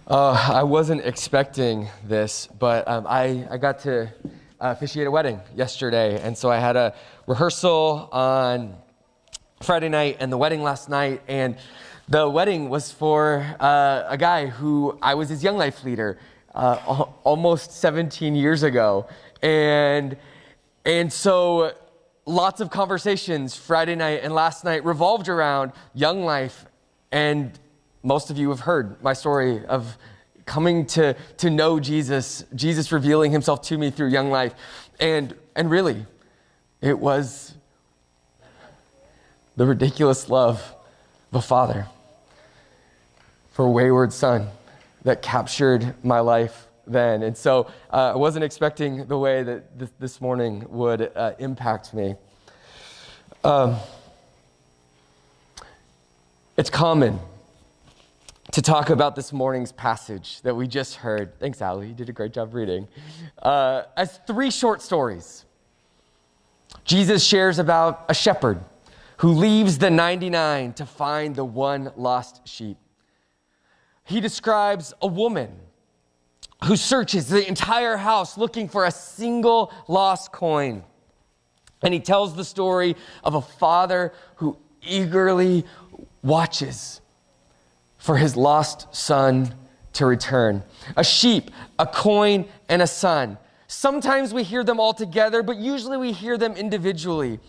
I wasn't expecting this, but I got to officiate a wedding yesterday. And so I had a rehearsal on Friday night and the wedding last night. And the wedding was for a guy who I was his Young Life leader almost 17 years ago. And so lots of conversations Friday night and last night revolved around Young Life. And most of you have heard my story of coming to know Jesus revealing himself to me through Young Life. And really, it was the ridiculous love of a father for a wayward son that captured my life then. And so I wasn't expecting the way that this morning would impact me. It's common to talk about this morning's passage that we just heard. Thanks, Allie. You did a great job reading. As three short stories. Jesus shares about a shepherd who leaves the 99 to find the one lost sheep. He describes a woman who searches the entire house looking for a single lost coin. And he tells the story of a father who eagerly watches for his lost son to return. A sheep, a coin, and a son. Sometimes we hear them all together, but usually we hear them individually.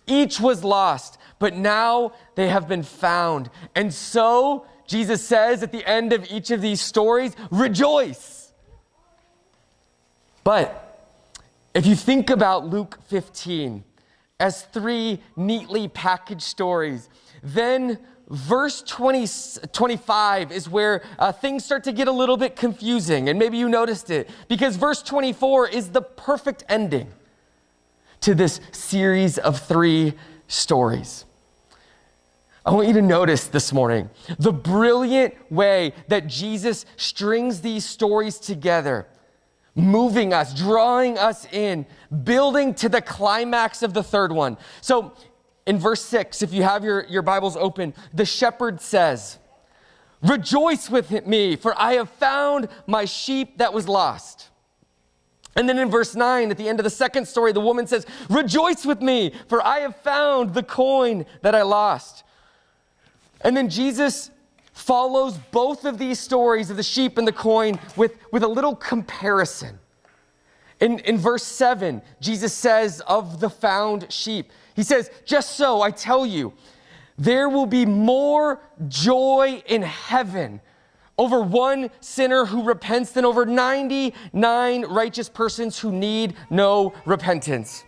Each was lost, but now they have been found. And so, Jesus says at the end of each of these stories, rejoice. But if you think about Luke 15 as three neatly packaged stories, then verse 25 is where things start to get a little bit confusing, and maybe you noticed it, because verse 24 is the perfect ending to this series of three stories. I want you to notice this morning the brilliant way that Jesus strings these stories together, moving us, drawing us in, building to the climax of the third one. So in verse 6, if you have your Bibles open, the shepherd says, "Rejoice with me, for I have found my sheep that was lost." And then in verse 9, at the end of the second story, the woman says, "Rejoice with me, for I have found the coin that I lost." And then Jesus follows both of these stories of the sheep and the coin with a little comparison. In verse 7, Jesus says of the found sheep, he says, "Just so I tell you, there will be more joy in heaven over one sinner who repents than over 99 righteous persons who need no repentance."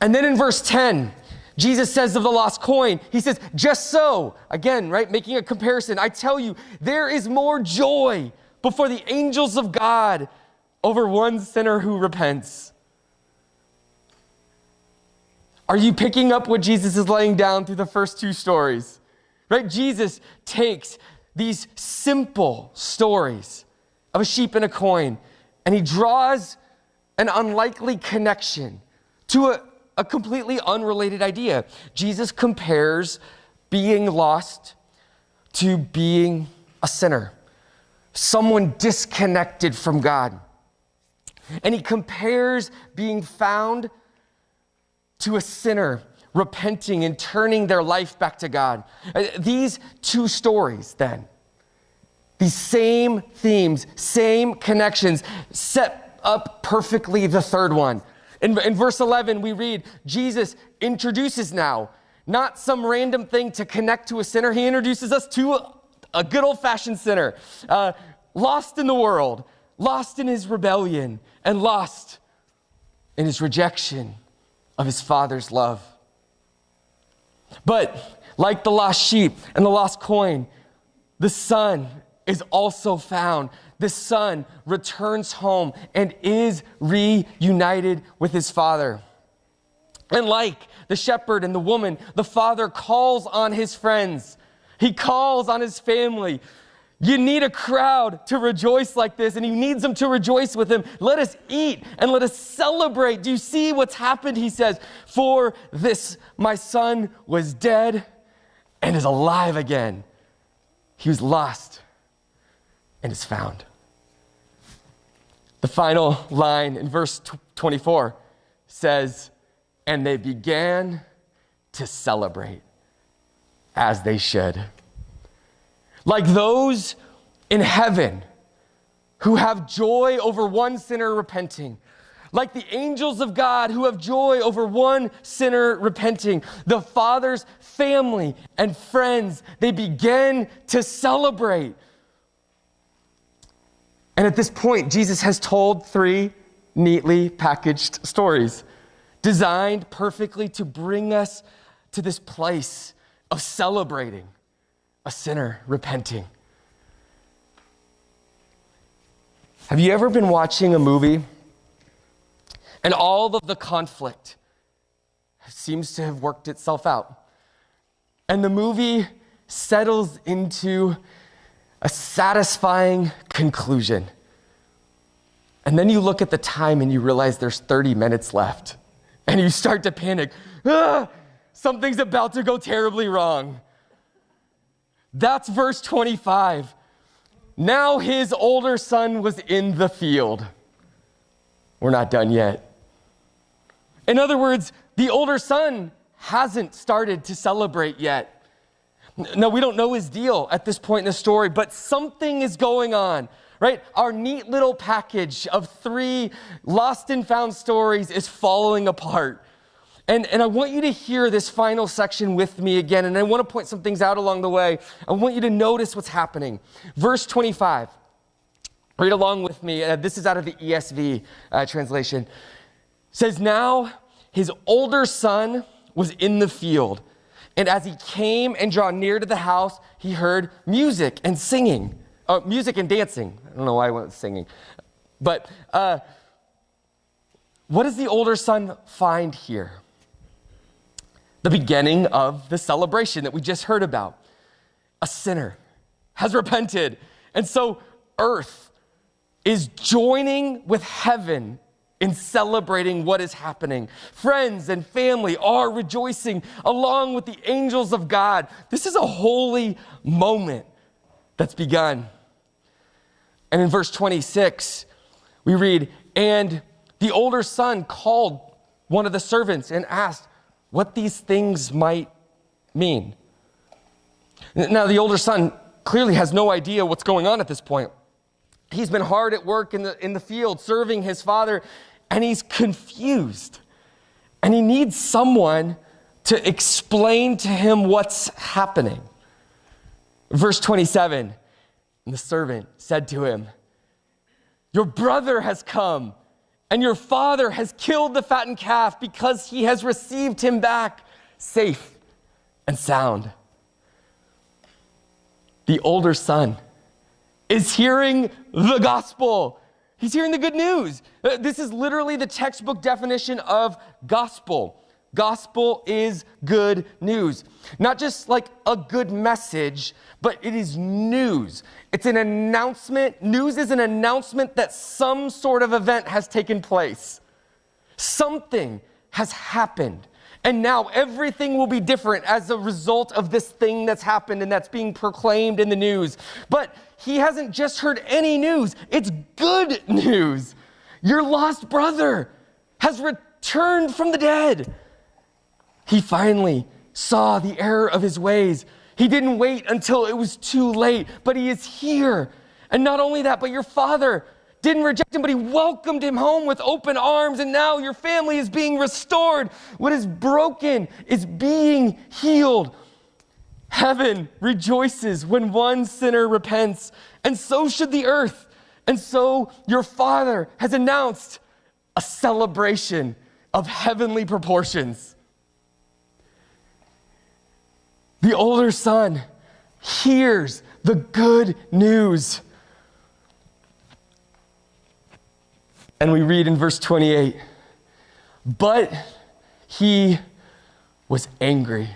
And then in verse 10, Jesus says of the lost coin, he says, "Just so," again, right, making a comparison, "I tell you, there is more joy before the angels of God over one sinner who repents." Are you picking up what Jesus is laying down through the first two stories? Right? Jesus takes these simple stories of a sheep and a coin, and he draws an unlikely connection to a completely unrelated idea. Jesus compares being lost to being a sinner, someone disconnected from God. And he compares being found to a sinner repenting and turning their life back to God. These two stories then, these same themes, same connections, set up perfectly the third one. In verse 11, we read, Jesus introduces now, not some random thing to connect to a sinner. He introduces us to a good old-fashioned sinner, lost in the world, lost in his rebellion, and lost in his rejection of his Father's love. But like the lost sheep and the lost coin, the son is also found. The son returns home and is reunited with his father. And like the shepherd and the woman, the father calls on his friends. He calls on his family. You need a crowd to rejoice like this, and he needs them to rejoice with him. Let us eat and let us celebrate. Do you see what's happened? He says, "For this, my son was dead and is alive again. He was lost and is found. The final line in verse 24 says, and they began to celebrate as they should. Like those in heaven who have joy over one sinner repenting. Like the angels of God who have joy over one sinner repenting. The Father's family and friends, they began to celebrate. And at this point, Jesus has told 3 neatly packaged stories designed perfectly to bring us to this place of celebrating a sinner repenting. Have you ever been watching a movie and all of the conflict seems to have worked itself out, and the movie settles into a satisfying conclusion? And then you look at the time and you realize there's 30 minutes left, and you start to panic. Something's about to go terribly wrong. That's verse 25. Now his older son was in the field. We're not done yet. In other words, the older son hasn't started to celebrate yet. No, we don't know his deal at this point in the story, but something is going on, right? Our neat little package of 3 lost and found stories is falling apart. And I want you to hear this final section with me again, and I want to point some things out along the way. I want you to notice what's happening. Verse 25, read along with me. This is out of the ESV translation. It says, now his older son was in the field, and as he came and drew near to the house, he heard music and singing. Music and dancing. I don't know why I went singing. But what does the older son find here? The beginning of the celebration that we just heard about. A sinner has repented. And so earth is joining with heaven in celebrating what is happening. Friends and family are rejoicing along with the angels of God. This is a holy moment that's begun. And in verse 26, we read, and the older son called one of the servants and asked what these things might mean. Now, the older son clearly has no idea what's going on at this point. He's been hard at work in the field serving his father, and he's confused. And he needs someone to explain to him what's happening. Verse 27, and the servant said to him, your brother has come, and your father has killed the fattened calf because he has received him back safe and sound. The older son is hearing the gospel. He's hearing the good news. This is literally the textbook definition of gospel. Gospel is good news. Not just like a good message, but it is news. It's an announcement. News is an announcement that some sort of event has taken place. Something has happened. And now everything will be different as a result of this thing that's happened and that's being proclaimed in the news. But he hasn't just heard any news. It's good news. Your lost brother has returned from the dead. He finally saw the error of his ways. He didn't wait until it was too late, but he is here. And not only that, but your father didn't reject him, but he welcomed him home with open arms, and now your family is being restored. What is broken is being healed. Heaven rejoices when one sinner repents, and so should the earth. And so your father has announced a celebration of heavenly proportions. The older son hears the good news. And we read in verse 28, but he was angry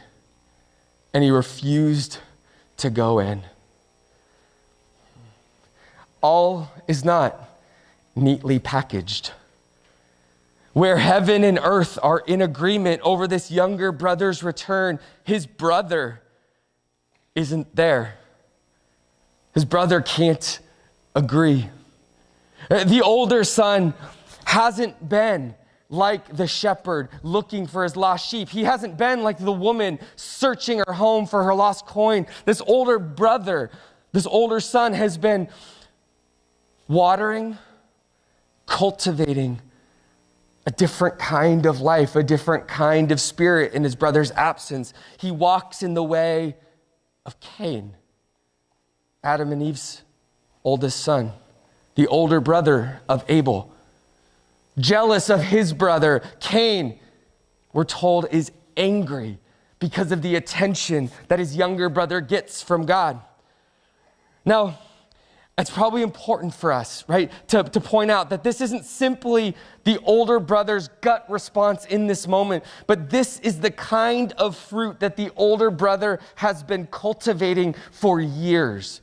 and he refused to go in. All is not neatly packaged. Where heaven and earth are in agreement over this younger brother's return, his brother isn't there. His brother can't agree. The older son hasn't been like the shepherd looking for his lost sheep. He hasn't been like the woman searching her home for her lost coin. This older brother, this older son has been watering, cultivating a different kind of life, a different kind of spirit in his brother's absence. He walks in the way of Cain, Adam and Eve's oldest son, the older brother of Abel. Jealous of his brother, Cain, we're told, is angry because of the attention that his younger brother gets from God. Now, it's probably important for us, right, to point out that this isn't simply the older brother's gut response in this moment, but this is the kind of fruit that the older brother has been cultivating for years.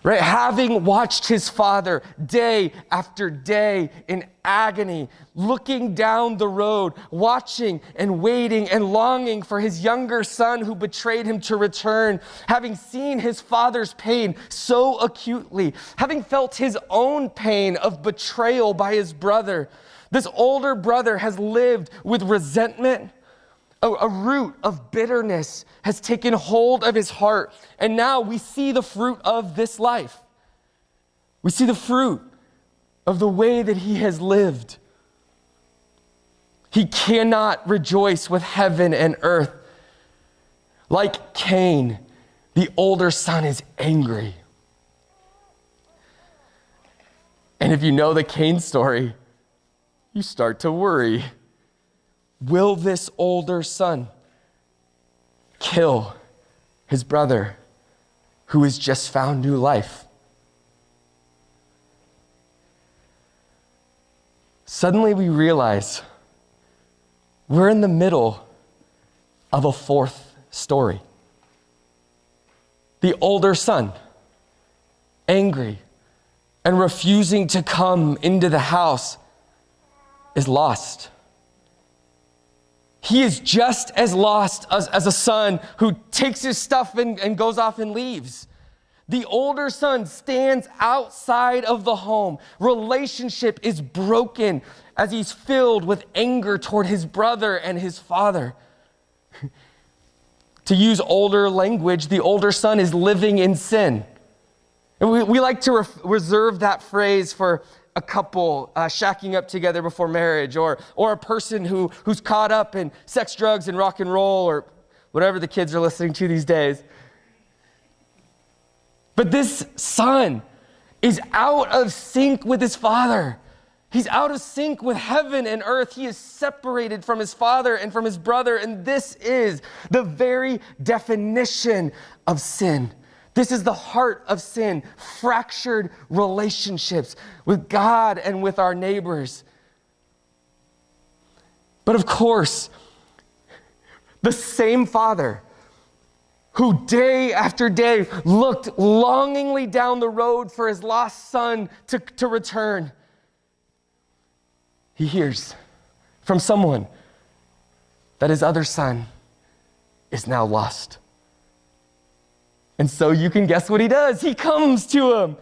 Right? Having watched his father day after day in agony, looking down the road, watching and waiting and longing for his younger son who betrayed him to return, having seen his father's pain so acutely, having felt his own pain of betrayal by his brother, this older brother has lived with resentment. A root of bitterness has taken hold of his heart. And now we see the fruit of this life. We see the fruit of the way that he has lived. He cannot rejoice with heaven and earth. Like Cain, the older son is angry. And if you know the Cain story, you start to worry. Will this older son kill his brother who has just found new life? Suddenly we realize we're in the middle of a fourth story. The older son, angry and refusing to come into the house, is lost. He is just as lost as a son who takes his stuff and goes off and leaves. The older son stands outside of the home. Relationship is broken as he's filled with anger toward his brother and his father. To use older language, the older son is living in sin. And we like to reserve that phrase for a couple shacking up together before marriage, or a person who's caught up in sex, drugs, and rock and roll, or whatever the kids are listening to these days. But this son is out of sync with his father. He's out of sync with heaven and earth. He is separated from his father and from his brother, and this is the very definition of sin. This is the heart of sin, fractured relationships with God and with our neighbors. But of course, the same father who day after day looked longingly down the road for his lost son to return, he hears from someone that his other son is now lost. And so you can guess what he does. He comes to him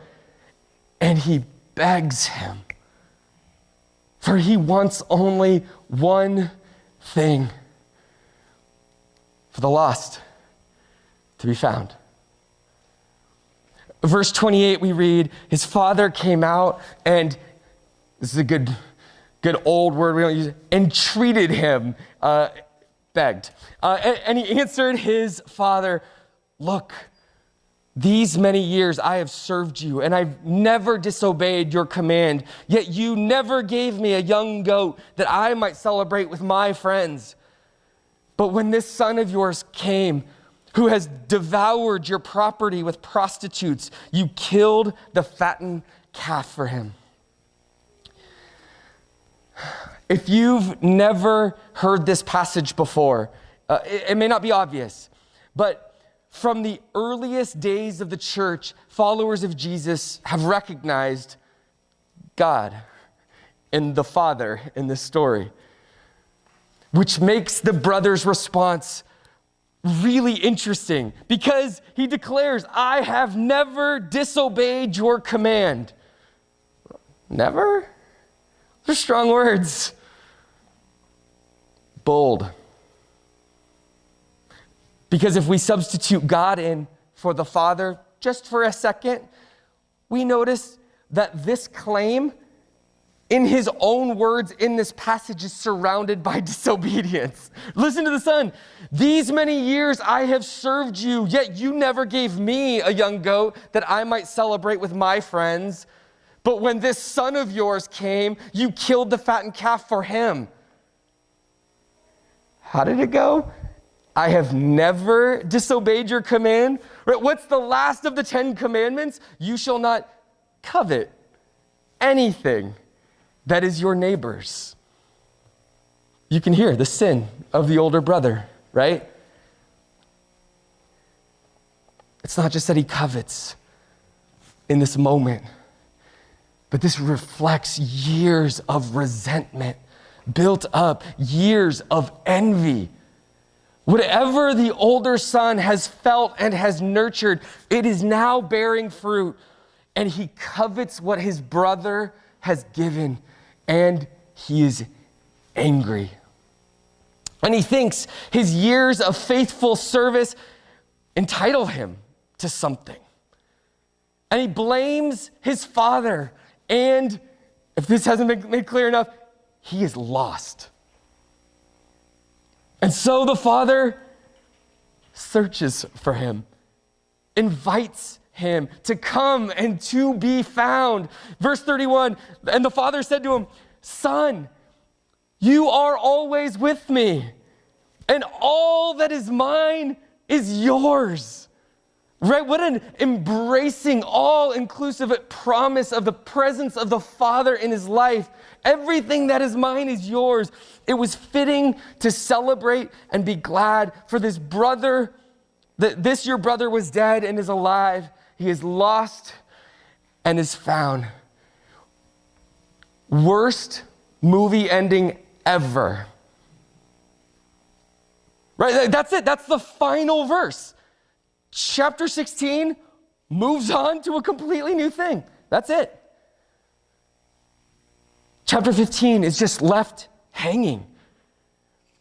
and he begs him. For he wants only one thing: for the lost to be found. Verse 28, we read, his father came out, and this is a good old word we don't use, entreated him, begged. And he answered his father, "Look, these many years I have served you, and I've never disobeyed your command. Yet you never gave me a young goat that I might celebrate with my friends. But when this son of yours came, who has devoured your property with prostitutes, you killed the fattened calf for him." If you've never heard this passage before, it may not be obvious, but from the earliest days of the church, followers of Jesus have recognized God and the Father in this story, which makes the brother's response really interesting because he declares, I have never disobeyed your command. Never? They're strong words. Bold. Because if we substitute God in for the Father just for a second, we notice that this claim, in his own words in this passage, is surrounded by disobedience. Listen to the Son. These many years I have served you, yet you never gave me a young goat that I might celebrate with my friends. But when this son of yours came, you killed the fattened calf for him. How did it go? I have never disobeyed your command. Right? What's the last of the 10 commandments? You shall not covet anything that is your neighbor's. You can hear the sin of the older brother, right? It's not just that he covets in this moment, but this reflects years of resentment built up, years of envy. Whatever the older son has felt and has nurtured, it is now bearing fruit, and he covets what his brother has given, and he is angry. And he thinks his years of faithful service entitle him to something. And he blames his father, and if this hasn't been made clear enough, he is lost. And so the father searches for him, invites him to come and to be found. Verse 31, and the father said to him, Son, you are always with me, and all that is mine is yours. Right? What an embracing, all-inclusive promise of the presence of the Father in his life. Everything that is mine is yours. It was fitting to celebrate and be glad for this brother, that this your brother was dead and is alive. He is lost and is found. Worst movie ending ever. Right? That's it. That's the final verse. Chapter 16 moves on to a completely new thing. That's it. Chapter 15 is just left hanging.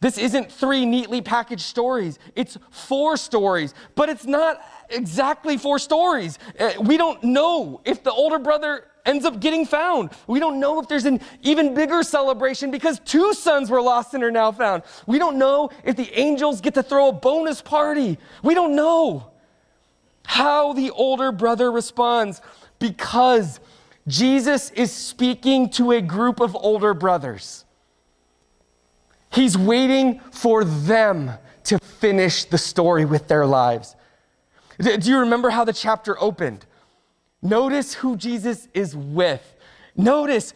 This isn't 3 neatly packaged stories. It's 4 stories, but it's not exactly 4 stories. We don't know if the older brother ends up getting found. We don't know if there's an even bigger celebration because 2 sons were lost and are now found. We don't know if the angels get to throw a bonus party. We don't know how the older brother responds because Jesus is speaking to a group of older brothers. He's waiting for them to finish the story with their lives. Do you remember how the chapter opened? Notice who Jesus is with. Notice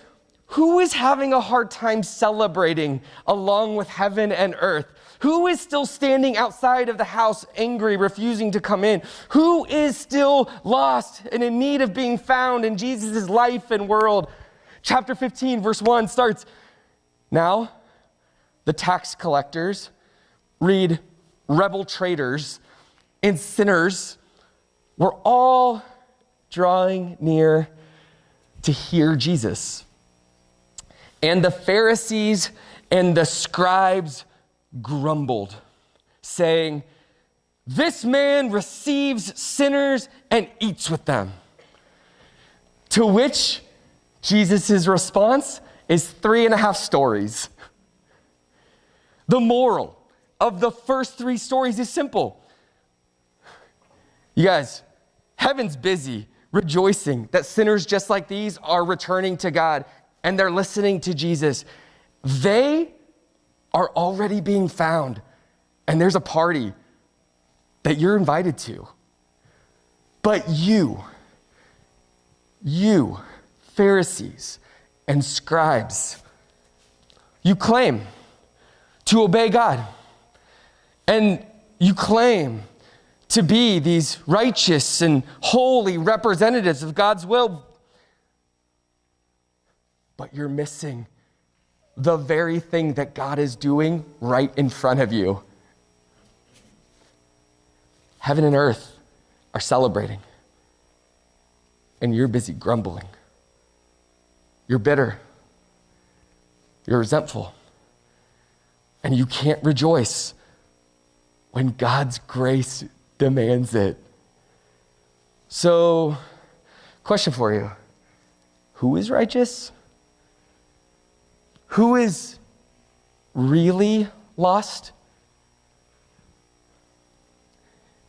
who is having a hard time celebrating along with heaven and earth. Who is still standing outside of the house angry, refusing to come in? Who is still lost and in need of being found in Jesus' life and world? Chapter 15, verse 1 starts, Now the tax collectors, read rebel traitors, and sinners were all drawing near to hear Jesus. And the Pharisees and the scribes grumbled, saying, This man receives sinners and eats with them. To which Jesus' response is 3.5 stories. The moral of the first 3 stories is simple. You guys, heaven's busy rejoicing that sinners just like these are returning to God and they're listening to Jesus. They are already being found, and there's a party that you're invited to. But you, Pharisees and scribes, you claim to obey God, and you claim to be these righteous and holy representatives of God's will, but you're missing the very thing that God is doing right in front of you. Heaven and earth are celebrating, and you're busy grumbling. You're bitter. You're resentful. And you can't rejoice when God's grace demands it. So, question for you. Who is righteous? Who is really lost?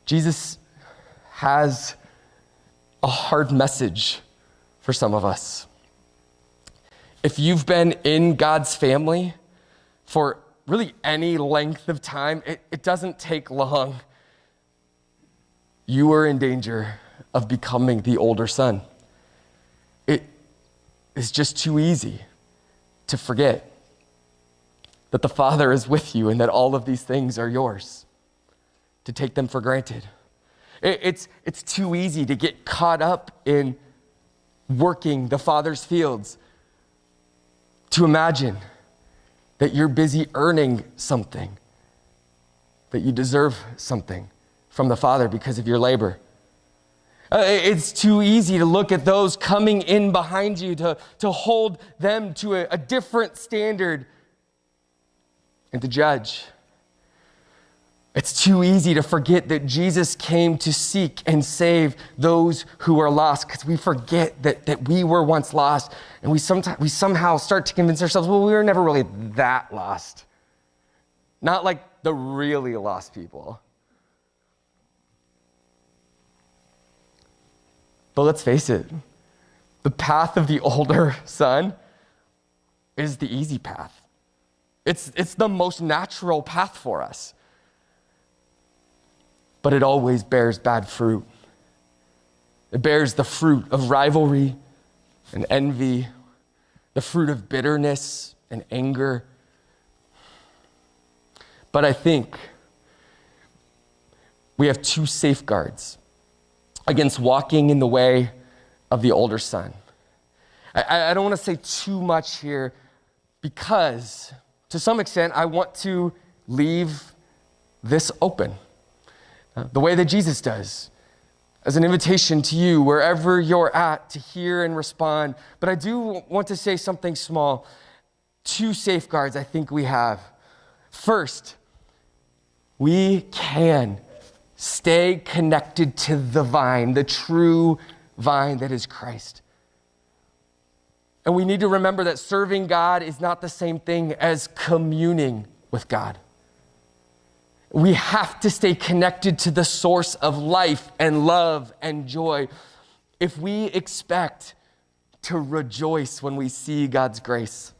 Jesus has a hard message for some of us. If you've been in God's family for really any length of time, it doesn't take long. You are in danger of becoming the older son. It is just too easy to forget that the Father is with you and that all of these things are yours, to take them for granted. It's too easy to get caught up in working the Father's fields, to imagine that you're busy earning something, that you deserve something from the Father because of your labor. It's too easy to look at those coming in behind you, to hold them to a different standard and to judge. It's too easy to forget that Jesus came to seek and save those who are lost, because we forget that we were once lost, and we somehow start to convince ourselves, well, we were never really that lost. Not like the really lost people. But let's face it, the path of the older son is the easy path. It's the most natural path for us. But it always bears bad fruit. It bears the fruit of rivalry and envy, the fruit of bitterness and anger. But I think we have two safeguards against walking in the way of the older son. I don't want to say too much here because, to some extent, I want to leave this open. The way that Jesus does, as an invitation to you, wherever you're at, to hear and respond. But I do want to say something small. Two safeguards I think we have. First, we can stay connected to the vine, the true vine that is Christ. And we need to remember that serving God is not the same thing as communing with God. We have to stay connected to the source of life and love and joy if we expect to rejoice when we see God's grace.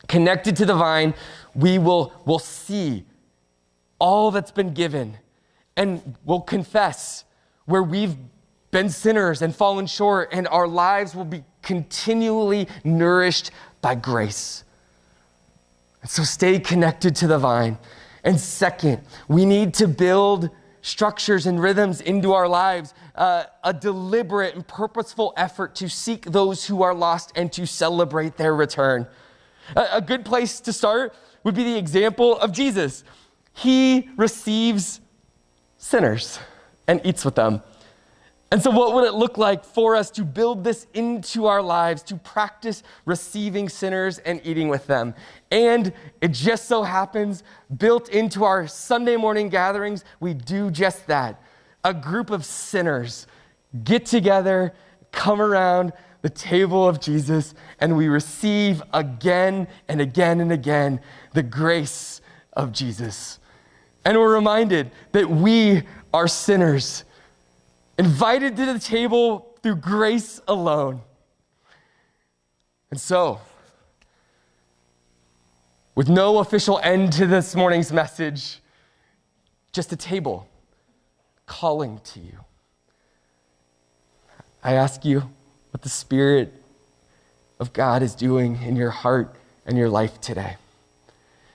Connected to the vine, we'll see all that's been given, and we'll confess where we've been sinners and fallen short, and our lives will be continually nourished by grace. And so stay connected to the vine. And second, we need to build structures and rhythms into our lives, a deliberate and purposeful effort to seek those who are lost and to celebrate their return. A good place to start would be the example of Jesus. He receives sinners and eats with them. And so what would it look like for us to build this into our lives, to practice receiving sinners and eating with them? And it just so happens, built into our Sunday morning gatherings, we do just that. A group of sinners get together, come around the table of Jesus, and we receive again and again and again the grace of Jesus. And we're reminded that we are sinners, invited to the table through grace alone. And so, with no official end to this morning's message, just a table calling to you. I ask you what the Spirit of God is doing in your heart and your life today.